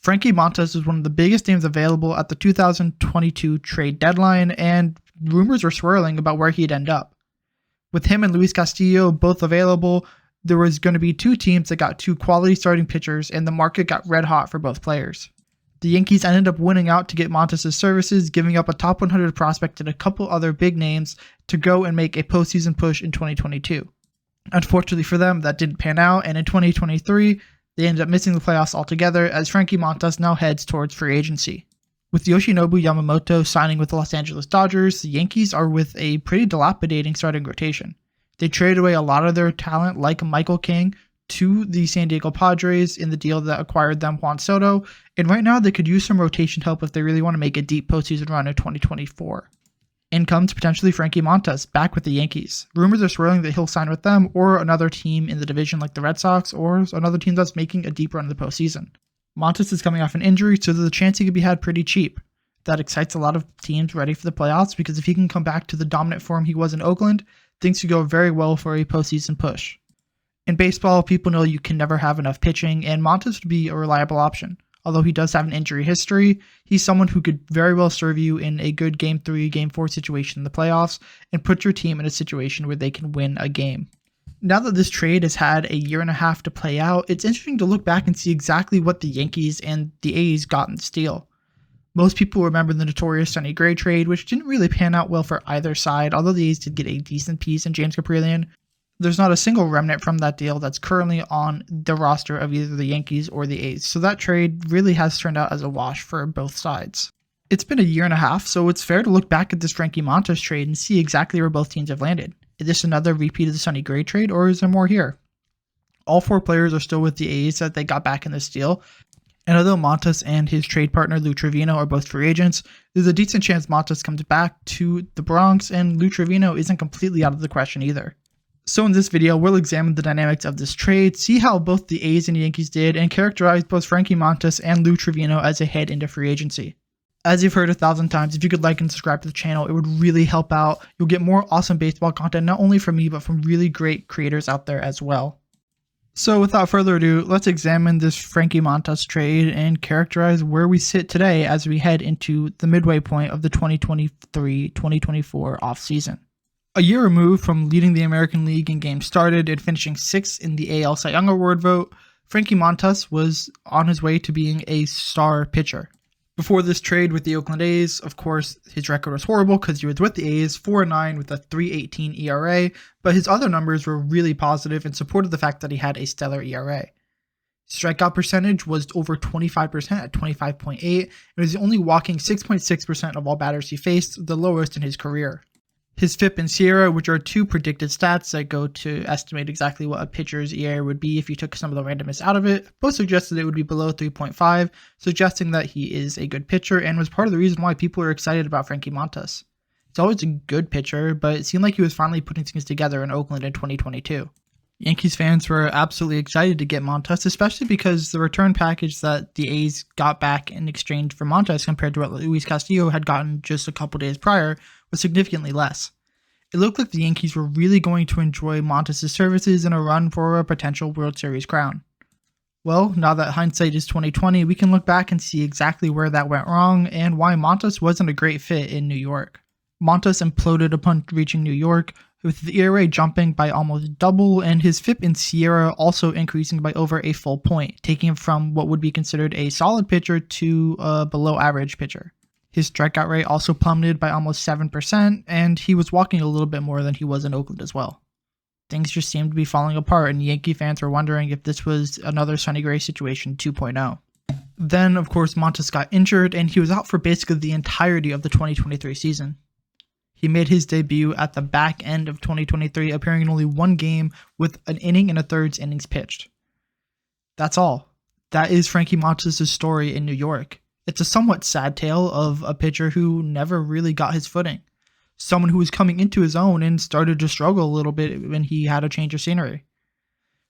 Frankie Montas was one of the biggest names available at the 2022 trade deadline, and rumors were swirling about where he'd end up. With him and Luis Castillo both available, there was going to be two teams that got two quality starting pitchers, and the market got red hot for both players. The Yankees ended up winning out to get Montas' services, giving up a top 100 prospect and a couple other big names to go and make a postseason push in 2022. Unfortunately for them, that didn't pan out, and in 2023, they ended up missing the playoffs altogether as Frankie Montas now heads towards free agency. With Yoshinobu Yamamoto signing with the Los Angeles Dodgers, the Yankees are with a pretty dilapidating starting rotation. They traded away a lot of their talent like Michael King to the San Diego Padres in the deal that acquired them Juan Soto, and right now they could use some rotation help if they really want to make a deep postseason run in 2024. In comes potentially Frankie Montas back with the Yankees. Rumors are swirling that he'll sign with them or another team in the division like the Red Sox or another team that's making a deep run in the postseason. Montas is coming off an injury, so there's a chance he could be had pretty cheap. That excites a lot of teams ready for the playoffs because if he can come back to the dominant form he was in Oakland, things could go very well for a postseason push. In baseball, people know you can never have enough pitching, and Montas would be a reliable option. Although he does have an injury history, he's someone who could very well serve you in a good Game 3, Game 4 situation in the playoffs and put your team in a situation where they can win a game. Now that this trade has had a year and a half to play out, it's interesting to look back and see exactly what the Yankees and the A's got in steal. Most people remember the notorious Sonny Gray trade, which didn't really pan out well for either side, although the A's did get a decent piece in James Kaprielian. There's not a single remnant from that deal that's currently on the roster of either the Yankees or the A's, so that trade really has turned out as a wash for both sides. It's been a year and a half, so it's fair to look back at this Frankie Montas trade and see exactly where both teams have landed. Is this another repeat of the Sonny Gray trade, or is there more here? All four players are still with the A's that they got back in this deal, and although Montas and his trade partner Lou Trivino are both free agents, there's a decent chance Montas comes back to the Bronx, and Lou Trivino isn't completely out of the question either. So in this video, we'll examine the dynamics of this trade, see how both the A's and Yankees did, and characterize both Frankie Montas and Lou Trivino as they head into free agency. As you've heard 1,000 times, if you could like and subscribe to the channel, it would really help out. You'll get more awesome baseball content, not only from me, but from really great creators out there as well. So without further ado, let's examine this Frankie Montas trade and characterize where we sit today as we head into the midway point of the 2023-2024 offseason. A year removed from leading the American League in games started and finishing 6th in the AL Cy Young Award vote, Frankie Montas was on his way to being a star pitcher. Before this trade with the Oakland A's, of course, his record was horrible because he was with the A's 4-9 with a 3.18 ERA, but his other numbers were really positive and supported the fact that he had a stellar ERA. Strikeout percentage was over 25% at 25.8, and was only walking 6.6% of all batters he faced, the lowest in his career. His FIP and SIERA, which are two predicted stats that go to estimate exactly what a pitcher's ERA would be if you took some of the randomness out of it, both suggested it would be below 3.5, suggesting that he is a good pitcher and was part of the reason why people are excited about Frankie Montas. He's always a good pitcher, but it seemed like he was finally putting things together in Oakland in 2022. Yankees fans were absolutely excited to get Montas, especially because the return package that the A's got back in exchange for Montas compared to what Luis Castillo had gotten just a couple days prior was significantly less. It looked like the Yankees were really going to enjoy Montas' services in a run for a potential World Series crown. Well, now that hindsight is 2020, we can look back and see exactly where that went wrong and why Montas wasn't a great fit in New York. Montas imploded upon reaching New York, with the ERA jumping by almost double and his FIP and SIERA also increasing by over a full point, taking him from what would be considered a solid pitcher to a below average pitcher. His strikeout rate also plummeted by almost 7%, and he was walking a little bit more than he was in Oakland as well. Things just seemed to be falling apart, and Yankee fans were wondering if this was another Sonny Gray situation 2.0. Then, of course, Montas got injured, and he was out for basically the entirety of the 2023 season. He made his debut at the back end of 2023, appearing in only one game with an inning and a thirds innings pitched. That's all. That is Frankie Montas' story in New York. It's a somewhat sad tale of a pitcher who never really got his footing. Someone who was coming into his own and started to struggle a little bit when he had a change of scenery.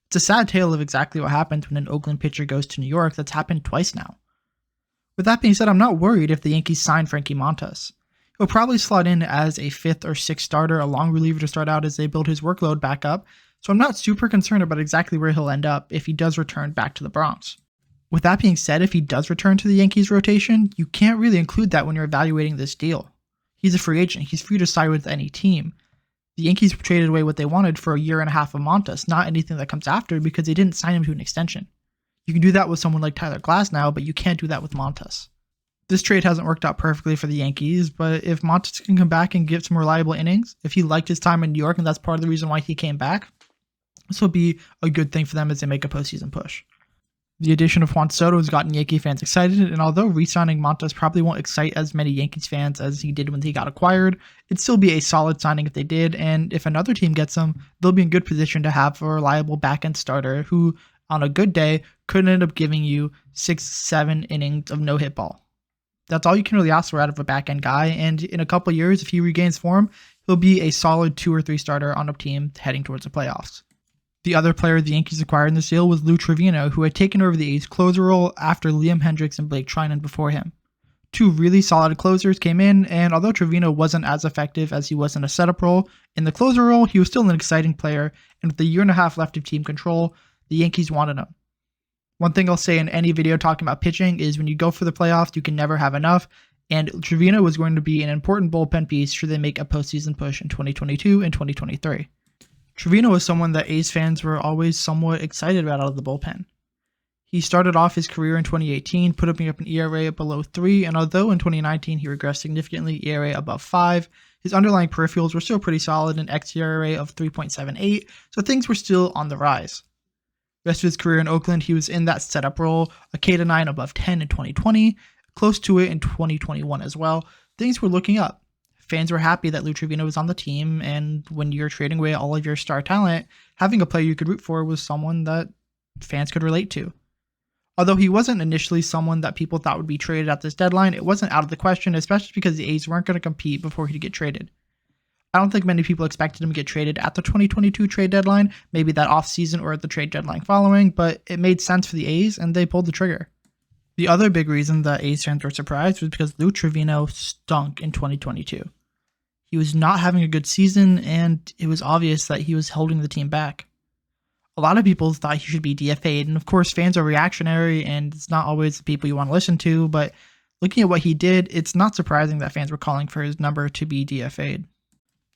It's a sad tale of exactly what happens when an Oakland pitcher goes to New York. That's happened twice now. With that being said, I'm not worried if the Yankees sign Frankie Montas. He'll probably slot in as a 5th or 6th starter, a long reliever to start out as they build his workload back up, so I'm not super concerned about exactly where he'll end up if he does return back to the Bronx. With that being said, if he does return to the Yankees rotation, you can't really include that when you're evaluating this deal. He's a free agent. He's free to sign with any team. The Yankees traded away what they wanted for a year and a half of Montas, not anything that comes after, because they didn't sign him to an extension. You can do that with someone like Tyler Glasnow, but you can't do that with Montas. This trade hasn't worked out perfectly for the Yankees, but if Montas can come back and give some reliable innings, if he liked his time in New York and that's part of the reason why he came back, this will be a good thing for them as they make a postseason push. The addition of Juan Soto has gotten Yankee fans excited, and although re-signing Montas probably won't excite as many Yankees fans as he did when he got acquired, it'd still be a solid signing if they did, and if another team gets him, they'll be in good position to have a reliable back-end starter who, on a good day, could end up giving you 6-7 innings of no-hit ball. That's all you can really ask for out of a back-end guy, and in a couple of years, if he regains form, he'll be a solid 2 or 3 starter on a team heading towards the playoffs. The other player the Yankees acquired in this deal was Luis Trivino, who had taken over the A's closer role after Liam Hendriks and Blake Treinen before him. 2 really solid closers came in, and although Trivino wasn't as effective as he was in a setup role, in the closer role, he was still an exciting player, and with a year and a half left of team control, the Yankees wanted him. One thing I'll say in any video talking about pitching is when you go for the playoffs, you can never have enough, and Trivino was going to be an important bullpen piece should they make a postseason push in 2022 and 2023. Trivino was someone that A's fans were always somewhat excited about out of the bullpen. He started off his career in 2018, putting up an ERA below 3, and although in 2019 he regressed significantly, ERA above 5, his underlying peripherals were still pretty solid, an xERA of 3.78, so things were still on the rise. The rest of his career in Oakland, he was in that setup role, a K/9 above 10 in 2020, close to it in 2021 as well. Things were looking up. Fans were happy that Luis Medina was on the team, and when you're trading away all of your star talent, having a player you could root for was someone that fans could relate to. Although he wasn't initially someone that people thought would be traded at this deadline, it wasn't out of the question, especially because the A's weren't going to compete before he'd get traded. I don't think many people expected him to get traded at the 2022 trade deadline, maybe that offseason or at the trade deadline following, but it made sense for the A's, and they pulled the trigger. The other big reason that A's fans were surprised was because Luis Trivino stunk in 2022. He was not having a good season, and it was obvious that he was holding the team back. A lot of people thought he should be DFA'd, and of course fans are reactionary, and it's not always the people you want to listen to, but looking at what he did, it's not surprising that fans were calling for his number to be DFA'd.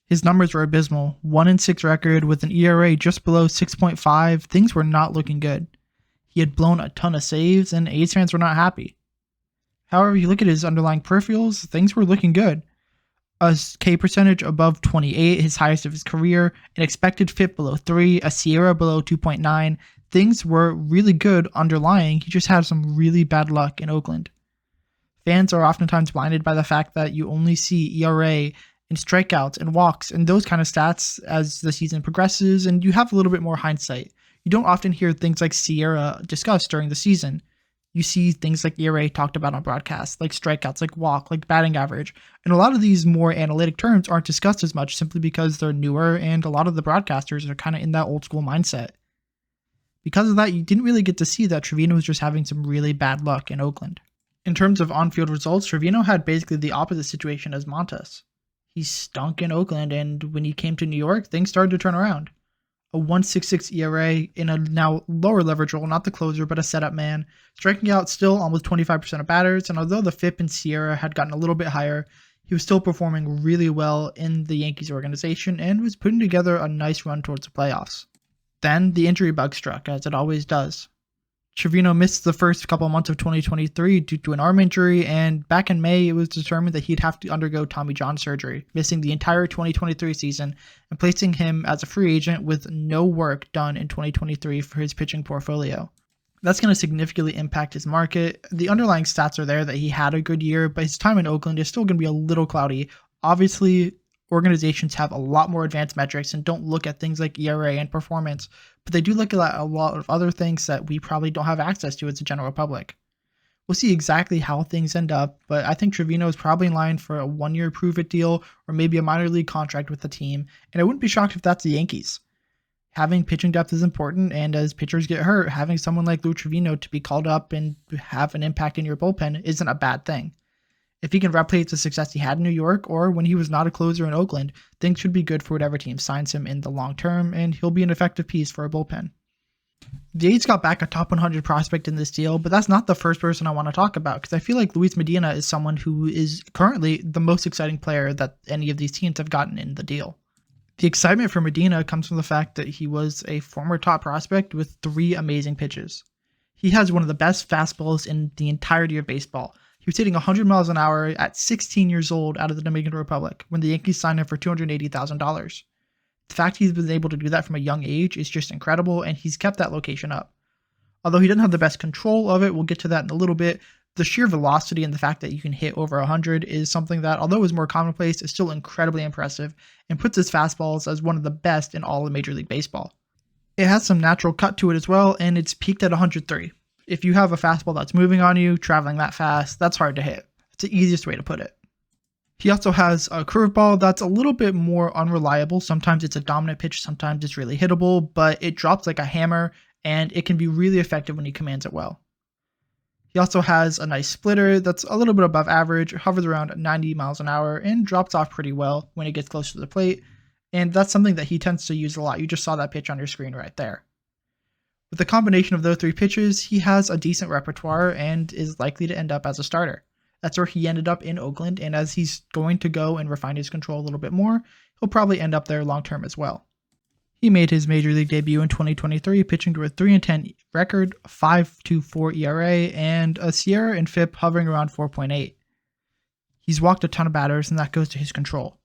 His numbers were abysmal, 1-6 record with an ERA just below 6.5, things were not looking good. He had blown a ton of saves, and A's fans were not happy. However, you look at his underlying peripherals, things were looking good. A K percentage above 28, his highest of his career, an expected FIP below 3, a SIERA below 2.9. Things were really good underlying, he just had some really bad luck in Oakland. Fans are oftentimes blinded by the fact that you only see ERA and strikeouts and walks and those kind of stats as the season progresses, and you have a little bit more hindsight. You don't often hear things like SIERA discussed during the season. You see things like ERA talked about on broadcasts, like strikeouts, like walk, like batting average. And a lot of these more analytic terms aren't discussed as much simply because they're newer and a lot of the broadcasters are kind of in that old school mindset. Because of that, you didn't really get to see that Trivino was just having some really bad luck in Oakland. In terms of on-field results, Trivino had basically the opposite situation as Montas. He stunk in Oakland, and when he came to New York, things started to turn around. A 1.66 ERA in a now lower leverage role, not the closer, but a setup man, striking out still almost 25% of batters, and although the FIP in SIERA had gotten a little bit higher, he was still performing really well in the Yankees organization and was putting together a nice run towards the playoffs. Then the injury bug struck, as it always does. Trivino missed the first couple months of 2023 due to an arm injury, and back in May, it was determined that he'd have to undergo Tommy John surgery, missing the entire 2023 season and placing him as a free agent with no work done in 2023 for his pitching portfolio. That's going to significantly impact his market. The underlying stats are there that he had a good year, but his time in Oakland is still going to be a little cloudy. Obviously, organizations have a lot more advanced metrics and don't look at things like ERA and performance, but they do look at a lot of other things that we probably don't have access to as a general public. We'll see exactly how things end up, but I think Trivino is probably in line for a 1-year prove-it deal or maybe a minor league contract with the team, and I wouldn't be shocked if that's the Yankees. Having pitching depth is important, and as pitchers get hurt, having someone like Luis Trivino to be called up and have an impact in your bullpen isn't a bad thing. If he can replicate the success he had in New York or when he was not a closer in Oakland, things should be good for whatever team signs him in the long term, and he'll be an effective piece for a bullpen. The A's got back a top 100 prospect in this deal, but that's not the first person I want to talk about because I feel like Luis Medina is someone who is currently the most exciting player that any of these teams have gotten in the deal. The excitement for Medina comes from the fact that he was a former top prospect with 3 amazing pitches. He has one of the best fastballs in the entirety of baseball. He was hitting 100 miles an hour at 16 years old out of the Dominican Republic when the Yankees signed him for $280,000. The fact he's been able to do that from a young age is just incredible, and he's kept that location up. Although he doesn't have the best control of it, we'll get to that in a little bit, the sheer velocity and the fact that you can hit over 100 is something that, although is more commonplace, is still incredibly impressive and puts his fastballs as one of the best in all of Major League Baseball. It has some natural cut to it as well, and it's peaked at 103. If you have a fastball that's moving on you, traveling that fast, that's hard to hit. It's the easiest way to put it. He also has a curveball that's a little bit more unreliable. Sometimes it's a dominant pitch, sometimes it's really hittable, but it drops like a hammer, and it can be really effective when he commands it well. He also has a nice splitter that's a little bit above average, hovers around 90 miles an hour, and drops off pretty well when it gets close to the plate, and that's something that he tends to use a lot. You just saw that pitch on your screen right there. With the combination of those 3 pitches, he has a decent repertoire and is likely to end up as a starter. That's where he ended up in Oakland, and as he's going to go and refine his control a little bit more, he'll probably end up there long term as well. He made his Major League debut in 2023, pitching to a 3-10 record, 5.24 ERA, and a SIERA and FIP hovering around 4.8. He's walked a ton of batters, and that goes to his control.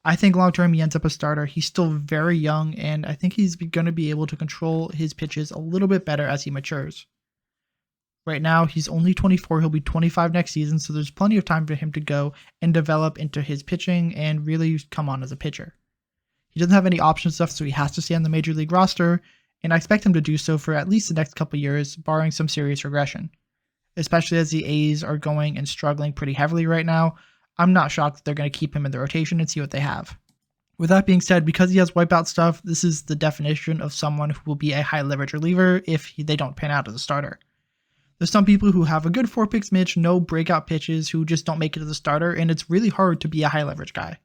I think long term he ends up a starter. He's still very young, and I think he's going to be able to control his pitches a little bit better as he matures. Right now, he's only 24. He'll be 25 next season, so there's plenty of time for him to go and develop into his pitching and really come on as a pitcher. He doesn't have any option stuff, so he has to stay on the Major League roster, and I expect him to do so for at least the next couple years, barring some serious regression. Especially as the A's are going and struggling pretty heavily right now, I'm not shocked that they're going to keep him in the rotation and see what they have. With that being said, because he has wipeout stuff, this is the definition of someone who will be a high leverage reliever if they don't pan out as a starter. There's some people who have a good 4-pitch pitch, no breakout pitches, who just don't make it as a starter, and it's really hard to be a high leverage guy.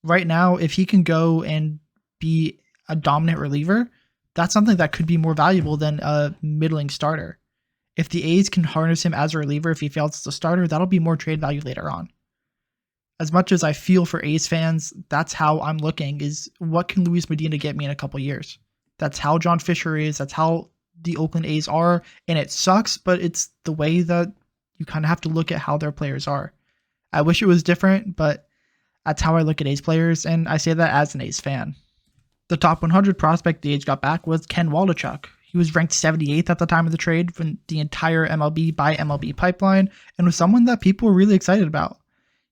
Right now, if he can go and be a dominant reliever, that's something that could be more valuable than a middling starter. If the A's can harness him as a reliever if he fails as a starter, that'll be more trade value later on. As much as I feel for A's fans, that's how I'm looking, is what can Luis Medina get me in a couple years? That's how John Fisher is, that's how the Oakland A's are, and it sucks, but it's the way that you kind of have to look at how their players are. I wish it was different, but that's how I look at A's players, and I say that as an A's fan. The top 100 prospect the A's got back was Ken Waldichuk. He was ranked 78th at the time of the trade from the entire MLB by MLB pipeline, and was someone that people were really excited about.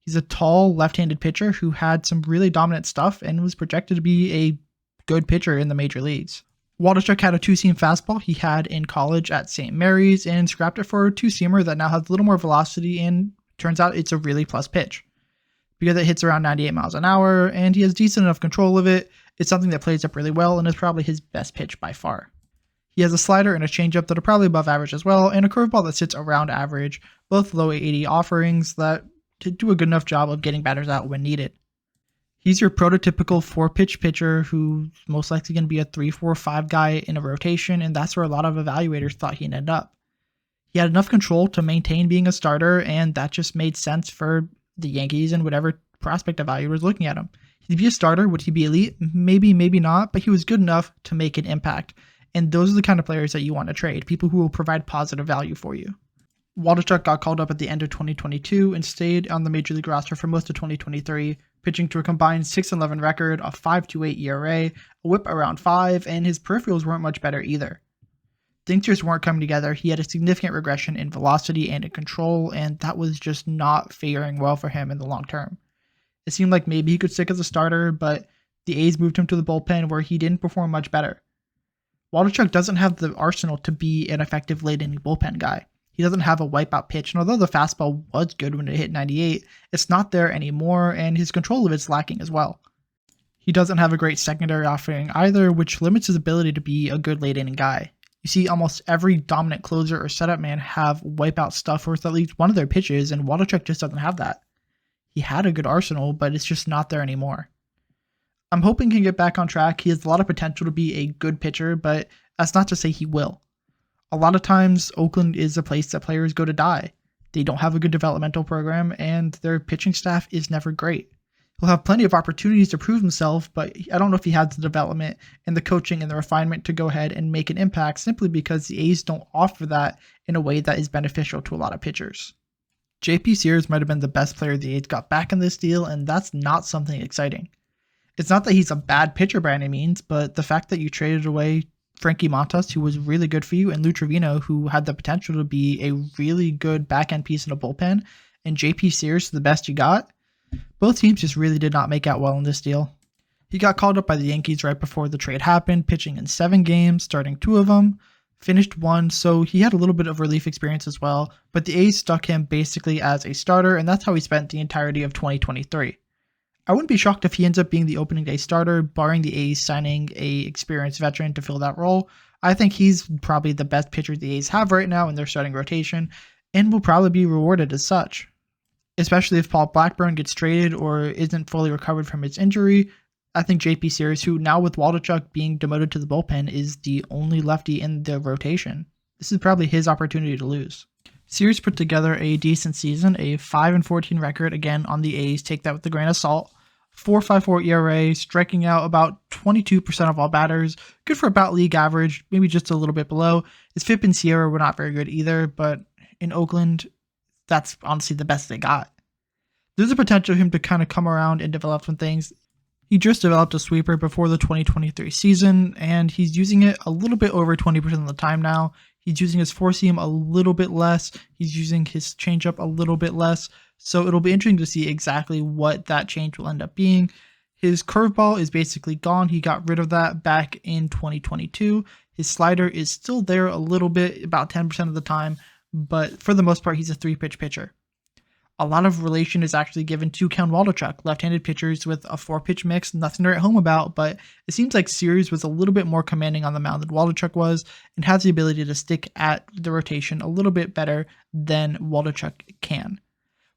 He's a tall, left-handed pitcher who had some really dominant stuff and was projected to be a good pitcher in the major leagues. Waldichuk had a 2-seam fastball he had in college at St. Mary's and scrapped it for a 2-seamer that now has a little more velocity, and turns out it's a really plus pitch. Because it hits around 98 miles an hour and he has decent enough control of it, it's something that plays up really well and is probably his best pitch by far. He has a slider and a changeup that are probably above average as well, and a curveball that sits around average, both low 80 offerings that do a good enough job of getting batters out when needed. He's your prototypical 4-pitch pitcher who's most likely going to be a 3-4-5 guy in a rotation, and that's where a lot of evaluators thought he'd end up. He had enough control to maintain being a starter, and that just made sense for the Yankees and whatever prospect evaluator was looking at him. He'd be a starter. Would he be elite? Maybe, maybe not, but he was good enough to make an impact. And those are the kind of players that you want to trade, people who will provide positive value for you. Waldichuk got called up at the end of 2022 and stayed on the Major League roster for most of 2023, pitching to a combined 6-11 record, a 5.28 ERA, a whip around 5, and his peripherals weren't much better either. Things just weren't coming together. He had a significant regression in velocity and in control, and that was just not faring well for him in the long term. It seemed like maybe he could stick as a starter, but the A's moved him to the bullpen where he didn't perform much better. Waldichuk doesn't have the arsenal to be an effective late-inning bullpen guy. He doesn't have a wipeout pitch, and although the fastball was good when it hit 98, it's not there anymore, and his control of it's lacking as well. He doesn't have a great secondary offering either, which limits his ability to be a good late-inning guy. You see almost every dominant closer or setup man have wipeout stuff with at least one of their pitches, and Waldichuk just doesn't have that. He had a good arsenal, but it's just not there anymore. I'm hoping he can get back on track. He has a lot of potential to be a good pitcher, but That's not to say he will. A lot of times, Oakland is a place that players go to die. They don't have a good developmental program, and their pitching staff is never great. He'll have plenty of opportunities to prove himself, but I don't know if he has the development and the coaching and the refinement to go ahead and make an impact simply because the A's don't offer that in a way that is beneficial to a lot of pitchers. JP Sears might have been the best player the A's got back in this deal, and that's not something exciting. It's not that he's a bad pitcher by any means, but the fact that you traded away Frankie Montas, who was really good for you, and Luis Trivino, who had the potential to be a really good back-end piece in a bullpen, and JP Sears, the best you got, both teams just really did not make out well in this deal. He got called up by the Yankees right before the trade happened, pitching in 7 games, starting 2 of them, finished 1, so he had a little bit of relief experience as well, but the A's stuck him basically as a starter, and that's how he spent the entirety of 2023. I wouldn't be shocked if he ends up being the opening day starter, barring the A's signing a experienced veteran to fill that role. I think he's probably the best pitcher the A's have right now in their starting rotation, and will probably be rewarded as such. Especially if Paul Blackburn gets traded or isn't fully recovered from his injury, I think JP Sears, who now with Waldichuk being demoted to the bullpen, is the only lefty in the rotation. This is probably his opportunity to lose. Sears put together a decent season, a 5-14 record, again on the A's, take that with a grain of salt. 4.54 ERA, striking out about 22% of all batters, good for about league average, maybe just a little bit below. His FIP and SIERA were not very good either, but in Oakland, that's honestly the best they got. There's a potential for him to kind of come around and develop some things. He just developed a sweeper before the 2023 season, and he's using it a little bit over 20% of the time now. He's using his four-seam a little bit less. He's using his changeup a little bit less. So it'll be interesting to see exactly what that change will end up being. His curveball is basically gone. He got rid of that back in 2022. His slider is still there a little bit, about 10% of the time, but for the most part, he's a 3-pitch pitcher. A lot of relation is actually given to Ken Waldichuk, left-handed pitchers with a 4-pitch mix, nothing to write home about, but it seems like Sears was a little bit more commanding on the mound than Waldichuk was, and has the ability to stick at the rotation a little bit better than Waldichuk can.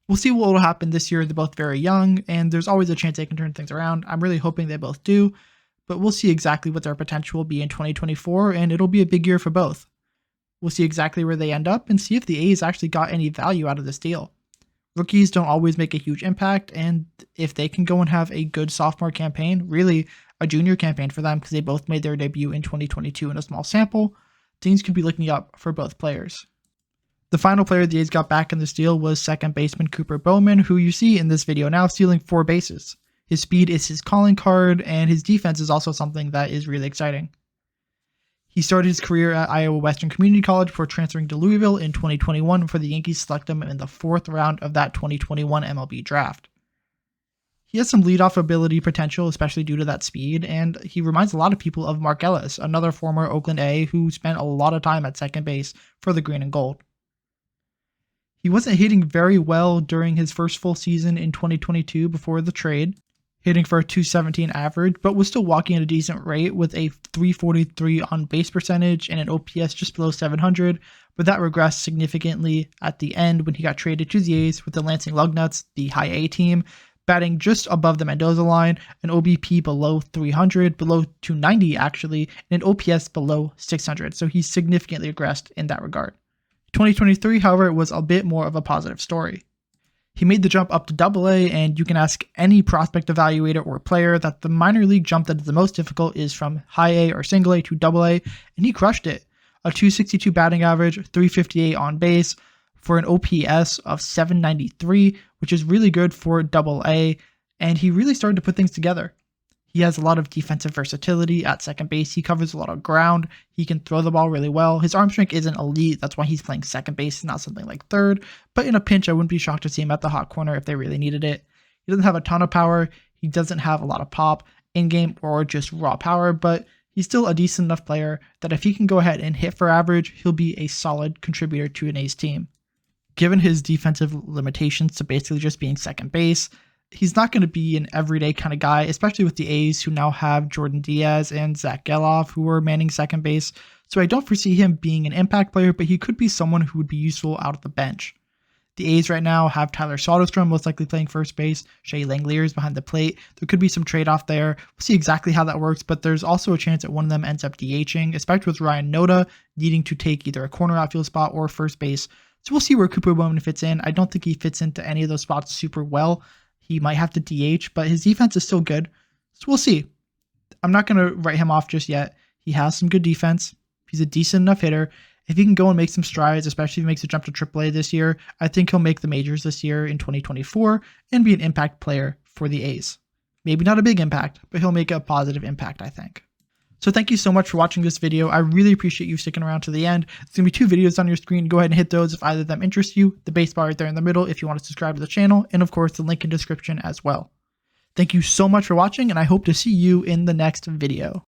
We'll see what will happen this year. They're both very young, and there's always a chance they can turn things around. I'm really hoping they both do, but we'll see exactly what their potential will be in 2024, and it'll be a big year for both. We'll see exactly where they end up and see if the A's actually got any value out of this deal. Rookies don't always make a huge impact, and if they can go and have a good sophomore campaign, really a junior campaign for them because they both made their debut in 2022 in a small sample, things could be looking up for both players. The final player the A's got back in this deal was second baseman Cooper Bowman, who you see in this video now stealing 4 bases. His speed is his calling card, and his defense is also something that is really exciting. He started his career at Iowa Western Community College before transferring to Louisville in 2021 before the Yankees select him in the 4th round of that 2021 MLB draft. He has some leadoff ability potential, especially due to that speed, and he reminds a lot of people of Mark Ellis, another former Oakland A who spent a lot of time at second base for the green and gold. He wasn't hitting very well during his first full season in 2022 before the trade, hitting for a .217 average, but was still walking at a decent rate with a .343 on base percentage and an OPS just below 700, but that regressed significantly at the end when he got traded to the A's with the Lansing Lugnuts, the high A team, batting just above the Mendoza line, an OBP below 300, below 290 actually, and an OPS below 600, so he significantly regressed in that regard. 2023, however, was a bit more of a positive story. He made the jump up to AA, and you can ask any prospect evaluator or player that the minor league jump that is the most difficult is from high A or single A to AA, and he crushed it. A .262 batting average, .358 on base, for an OPS of 793, which is really good for AA, and he really started to put things together. He has a lot of defensive versatility at second base. He covers a lot of ground. He can throw the ball really well. His arm strength isn't elite. That's why he's playing second base, not something like third. But in a pinch, I wouldn't be shocked to see him at the hot corner if they really needed it. He doesn't have a ton of power. He doesn't have a lot of pop in-game or just raw power, but he's still a decent enough player that if he can go ahead and hit for average, he'll be a solid contributor to an A's team. Given his defensive limitations to basically just being second base, he's not going to be an everyday kind of guy, especially with the A's who now have Jordan Diaz and Zach Geloff who are manning second base. So I don't foresee him being an impact player, but he could be someone who would be useful out of the bench. The A's right now have Tyler Soderstrom most likely playing first base. Shea Langeliers behind the plate. There could be some trade-off there. We'll see exactly how that works, but there's also a chance that one of them ends up DHing, especially with Ryan Noda needing to take either a corner outfield spot or first base. So we'll see where Cooper Bowman fits in. I don't think he fits into any of those spots super well. He might have to DH, but his defense is still good. So we'll see. I'm not going to write him off just yet. He has some good defense. He's a decent enough hitter. If he can go and make some strides, especially if he makes a jump to AAA this year, I think he'll make the majors this year in 2024 and be an impact player for the A's. Maybe not a big impact, but he'll make a positive impact, I think. So thank you so much for watching this video. I really appreciate you sticking around to the end. There's going to be 2 videos on your screen. Go ahead and hit those if either of them interest you. The baseball right there in the middle if you want to subscribe to the channel, and of course the link in description as well. Thank you so much for watching, and I hope to see you in the next video.